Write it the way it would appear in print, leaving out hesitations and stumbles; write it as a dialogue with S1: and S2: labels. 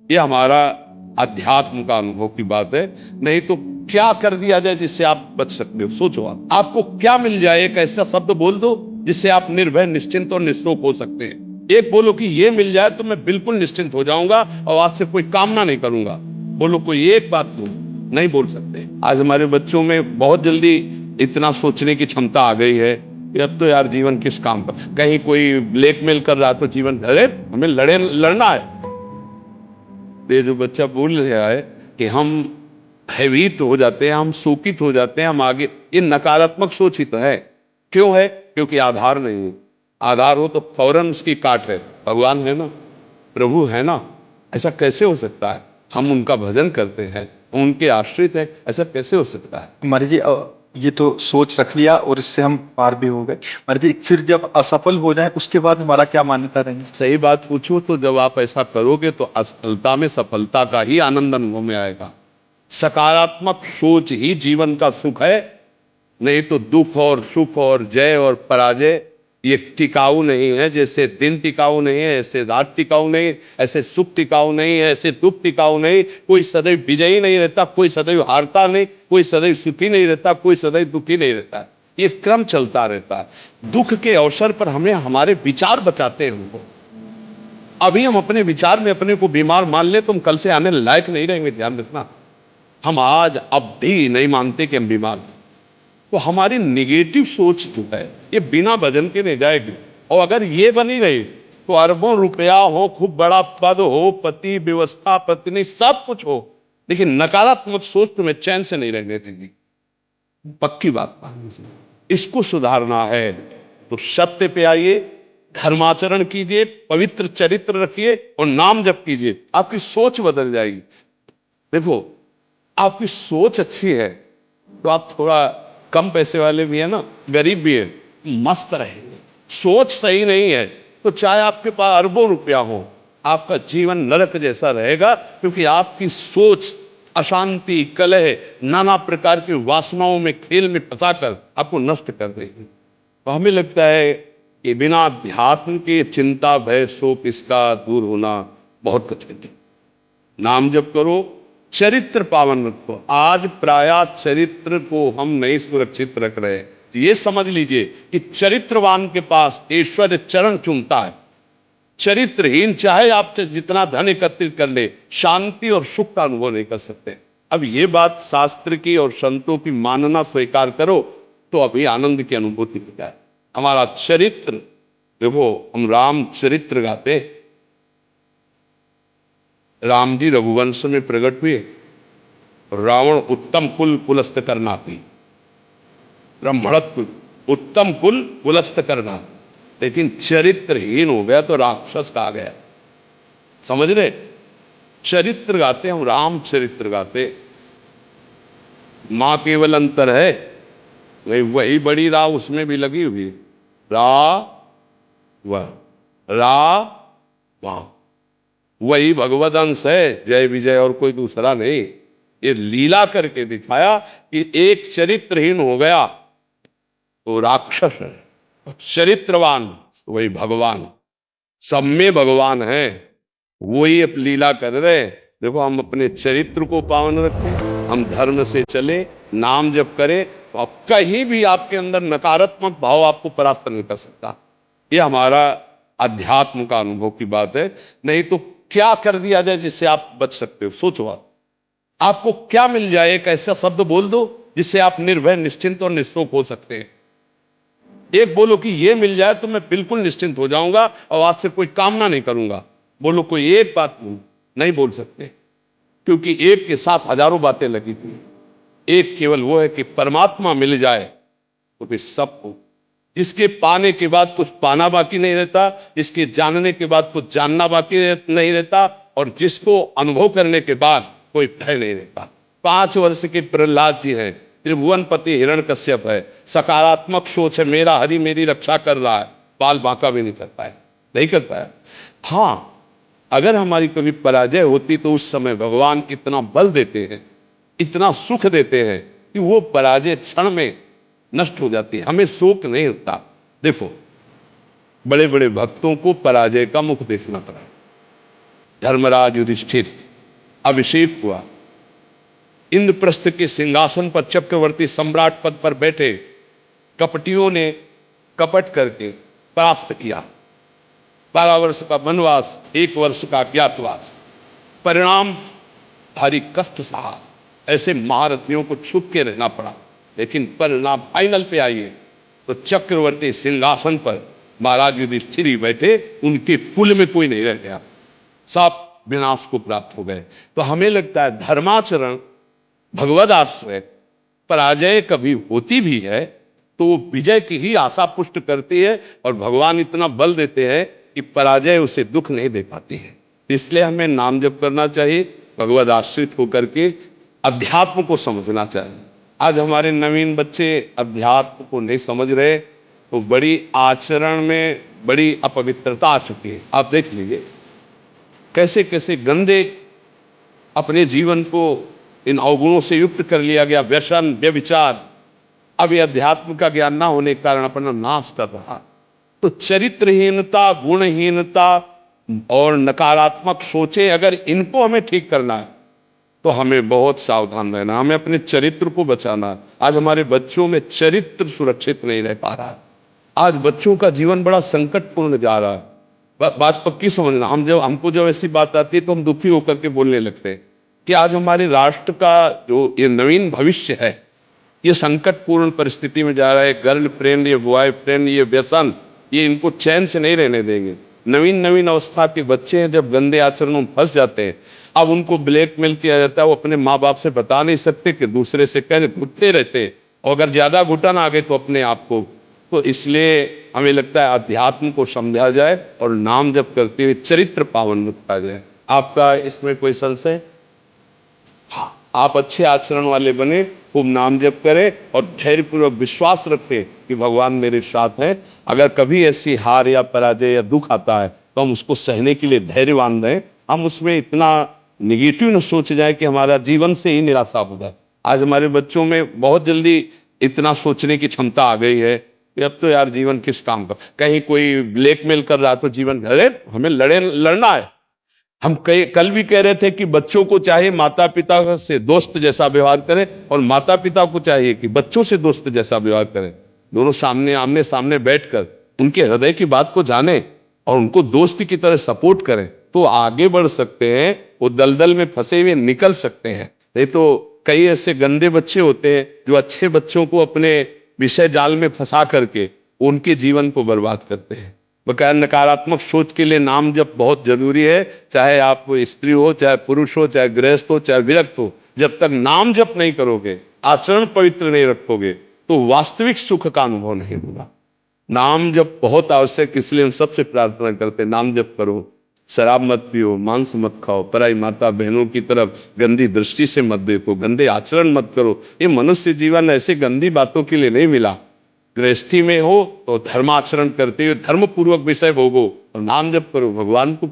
S1: ये हमारा अध्यात्म का अनुभव की बात है। नहीं तो क्या कर दिया जाए जिससे आप बच सकते हो? सोचो, आपको क्या मिल जाए? एक ऐसा शब्द बोल दो जिससे आप निर्भय, निश्चिंत और निःशोक हो सकते हैं। एक बोलो कि ये मिल जाए तो मैं बिल्कुल निश्चिंत हो जाऊंगा और आज से कोई कामना नहीं करूंगा। बोलो कोई एक बात बोलो, नहीं बोल सकते। आज हमारे बच्चों में बहुत जल्दी इतना सोचने की क्षमता आ गई है कि अब तो यार जीवन किस काम पर, कहीं कोई ब्लैकमेल कर रहा तो जीवन, अरे हमें लड़ना है। ये जो बच्चा बोल रहा है कि हम भयभीत हो जाते हैं, हम शोकित हो जाते हैं, हम आगे, ये नकारात्मक सोच ही तो है। क्यों है? क्योंकि आधार नहीं है। आधार हो तो फौरन उसकी काट है। भगवान है ना, प्रभु है ना, ऐसा कैसे हो सकता है? हम उनका भजन करते हैं, हम उनके आश्रित हैं, ऐसा कैसे हो सकता है?
S2: महाराज जी, ये तो सोच रख लिया और इससे हम पार भी हो गए। महाराज जी, फिर जब असफल हो जाए उसके बाद हमारा क्या मान्यता रहेगी?
S1: सही बात पूछो तो जब आप ऐसा करोगे तो असफलता में सफलता का ही आनंद अनुभव में आएगा। सकारात्मक सोच ही जीवन का सुख है। नहीं तो दुख और सुख और जय और पराजय ये टिकाऊ नहीं है। जैसे दिन टिकाऊ नहीं है, ऐसे रात टिकाऊ नहीं, ऐसे सुख टिकाऊ नहीं है, ऐसे दुख टिकाऊ नहीं। कोई सदैव विजयी नहीं रहता, कोई सदैव हारता नहीं, कोई सदैव सुखी नहीं रहता, कोई सदैव दुखी नहीं रहता। ये क्रम चलता रहता है। दुख के अवसर पर हमें हमारे विचार बचाते हैं उनको। अभी हम अपने विचार में अपने को बीमार मान ले तो हम कल से आने लायक नहीं रहेंगे। ध्यान रखना, हम आज अब भी नहीं मानते कि हम बीमार हैं। तो हमारी निगेटिव सोच जो है ये बिना भजन के नहीं जाएगी। और अगर ये बनी रही तो अरबों रुपया हो, खूब बड़ा पद हो, पति, व्यवस्था, पत्नी, सब कुछ हो, लेकिन नकारात्मक सोच तुम्हें चैन से नहीं रहने देगी। पक्की बात। इसको सुधारना है तो सत्य पे आइए, धर्माचरण कीजिए, पवित्र चरित्र रखिए और नाम जप कीजिए। आपकी सोच बदल जाएगी। देखो, आपकी सोच अच्छी है तो आप थोड़ा कम पैसे वाले भी है ना, गरीब भी है, मस्त रहेंगे। सोच सही नहीं है तो चाहे आपके पास अरबों रुपया हो, आपका जीवन नरक जैसा रहेगा। क्योंकि आपकी सोच अशांति, कलह, नाना प्रकार की वासनाओं में, खेल में फंसाकर आपको नष्ट कर देगी। तो हमें लगता है कि बिना अध्यात्म के चिंता, भय, शोक इसका दूर होना बहुत कठिन है। नाम जप करो, चरित्र पावन रखो। आज प्रायः चरित्र को हम नहीं सुरक्षित रख रहे। ये समझ लीजिए कि चरित्रवान के पास ईश्वर चरण चूमता है। चरित्रहीन चाहे आपसे जितना धन एकत्रित कर ले, शांति और सुख का अनुभव नहीं कर सकते। अब ये बात शास्त्र की और संतों की मानना स्वीकार करो तो अभी आनंद की अनुभूति हो जाए। हमारा चरित्र देखो, हम राम चरित्र गाते। राम जी रघुवंश में प्रकट हुए, रावण उत्तम कुल कुलस्त करना थी, ब्राह्मणत्व उत्तम कुल कुलस्त करना, लेकिन चरित्रहीन हो गया तो राक्षस कहा गया। समझ रहे? चरित्र गाते हम, राम चरित्र गाते। मां केवल अंतर है, वही बड़ी रा उसमें भी लगी हुई, रा वह, रा वाह, वही भगवत अंश है, जय विजय और कोई दूसरा नहीं। ये लीला करके दिखाया कि एक चरित्रहीन हो गया तो राक्षस है, चरित्रवान तो वही भगवान। सब में भगवान है, वही अब लीला कर रहे हैं। देखो, हम अपने चरित्र को पावन रखें, हम धर्म से चले, नाम जप करें तो अब कहीं भी आपके अंदर नकारात्मक भाव आपको परास्त नहीं कर सकता। ये हमारा अध्यात्म का अनुभव की बात है। नहीं तो क्या कर दिया जाए जिससे आप बच सकते हो? सोचो, आपको क्या मिल जाए? एक ऐसा शब्द बोल दो जिससे आप निर्भय, निश्चिंत और निःशोक हो सकते हैं। एक बोलो कि ये मिल जाए तो मैं बिल्कुल निश्चिंत हो जाऊंगा और आज से कोई कामना नहीं करूंगा। बोलो कोई एक बात बोलो, नहीं बोल सकते। क्योंकि एक के साथ हजारों बातें लगी थी। एक केवल वो है कि परमात्मा मिल जाए तो फिर सब हो। जिसके पाने के बाद कुछ पाना बाकी नहीं रहता, जिसके जानने के बाद कुछ जानना बाकी नहीं रहता, और जिसको अनुभव करने के बाद कोई भय नहीं रहता। 5 वर्ष के प्रहलाद जी हैं, त्रिभुवनपति हिरण्यकश्यप है, सकारात्मक सोच है, मेरा हरि मेरी रक्षा कर रहा है, बाल बांका भी नहीं कर पाए, नहीं कर पाया। हाँ, अगर हमारी कभी पराजय होती तो उस समय भगवान इतना बल देते हैं, इतना सुख देते हैं कि वो पराजय क्षण में नष्ट हो जाती है, हमें शोक नहीं होता। देखो, बड़े बड़े भक्तों को पराजय का मुख देखना पड़ा, धर्मराज युधिष्ठिर अभिषेक हुआ, इंद्रप्रस्थ के सिंहासन पर चक्रवर्ती सम्राट पद पर बैठे, कपटियों ने कपट करके परास्त किया। 12 वर्ष का वनवास, 1 वर्ष का अज्ञातवास, परिणाम भारी कष्ट सहा। ऐसे महारथियों को छुप के रहना पड़ा, लेकिन परिणाम फाइनल पे आइए तो चक्रवर्ती सिंहासन पर महाराज युधिष्ठिर ही बैठे, उनके कुल में कोई नहीं रह गया, सब विनाश को प्राप्त हो गए। तो हमें लगता है धर्माचरण, भगवद आश्रय, पराजय कभी होती भी है तो वो विजय की ही आशा पुष्ट करती है, और भगवान इतना बल देते हैं कि पराजय उसे दुख नहीं दे पाती है। इसलिए हमें नाम जप करना चाहिए, भगवद आश्रित होकर के अध्यात्म को समझना चाहिए। आज हमारे नवीन बच्चे अध्यात्म को नहीं समझ रहे, तो बड़ी आचरण में बड़ी अपवित्रता आ चुकी है। आप देख लीजिए कैसे कैसे गंदे अपने जीवन को इन अवगुणों से युक्त कर लिया गया, व्यसन, व्यभिचार। अब ये अध्यात्म का ज्ञान ना होने के कारण अपना नाश कर रहा। तो चरित्रहीनता, गुणहीनता और नकारात्मक सोचे, अगर इनको हमें ठीक करना है तो हमें बहुत सावधान रहना, हमें अपने चरित्र को बचाना है। आज हमारे बच्चों में चरित्र सुरक्षित नहीं रह पा रहा है। आज बच्चों का जीवन बड़ा संकटपूर्ण जा रहा है। बात पक्की समझना, हमको जब ऐसी बात आती है तो हम दुखी होकर के बोलने लगते हैं कि आज हमारे राष्ट्र का जो ये नवीन भविष्य है, ये संकटपूर्ण परिस्थिति में जा रहा है। गर्ल फ्रेंड, ये बॉय फ्रेंड, ये व्यसन, ये इनको चैन से नहीं रहने देंगे। नवीन नवीन अवस्था के बच्चे हैं, जब गंदे आचरणों में फंस जाते हैं, अब उनको ब्लैकमेल किया जाता है। वो अपने माँ बाप से बता नहीं सकते कि दूसरे से कह घुटते रहते, और अगर ज्यादा घुटन आ गए तो अपने आप को। तो इसलिए हमें लगता है अध्यात्म को समझा जाए और नाम जप करते हुए चरित्र पावन रखा जाए। आपका इसमें कोई संशय? हाँ, आप अच्छे आचरण वाले बने, खूब नाम जप करें और धैर्यपूर्वक विश्वास रखें कि भगवान मेरे साथ हैं। अगर कभी ऐसी हार या पराजय या दुख आता है तो हम उसको सहने के लिए धैर्यवान रहें। हम उसमें इतना निगेटिव न सोच जाए कि हमारा जीवन से ही निराशा हो जाए। आज हमारे बच्चों में बहुत जल्दी इतना सोचने की क्षमता आ गई है कि अब तो यार जीवन किस काम का, कहीं कोई ब्लैकमेल कर रहा तो जीवन, अरे हमें लड़ना है। हम कल भी कह रहे थे कि बच्चों को चाहिए माता पिता से दोस्त जैसा व्यवहार करें, और माता पिता को चाहिए कि बच्चों से दोस्त जैसा व्यवहार करें। दोनों आमने सामने बैठकर उनके हृदय की बात को जाने और उनको दोस्त की तरह सपोर्ट करें, तो आगे बढ़ सकते हैं, वो दलदल में फंसे हुए निकल सकते हैं। नहीं तो कई ऐसे गंदे बच्चे होते हैं जो अच्छे बच्चों को अपने विषय जाल में फंसा करके उनके जीवन को बर्बाद करते हैं। बकाया नकारात्मक सोच के लिए नाम जप बहुत जरूरी है। चाहे आप स्त्री हो, चाहे पुरुष हो, चाहे गृहस्थ हो, चाहे विरक्त हो, जब तक नाम जप नहीं करोगे, आचरण पवित्र नहीं रखोगे, तो वास्तविक सुख का अनुभव नहीं होगा। नाम जप बहुत आवश्यक, इसलिए हम सबसे प्रार्थना करते हैं नाम जप करो, शराब मत पियो, मांस मत खाओ, पराई माता बहनों की तरफ गंदी दृष्टि से मत देखो, गंदे आचरण मत करो। ये मनुष्य जीवन ऐसे गंदी बातों के लिए नहीं मिला। गृहस्थी में हो तो धर्माचरण करते हुए धर्म पूर्वक विषय भोगो और नाम जप करो, भगवान को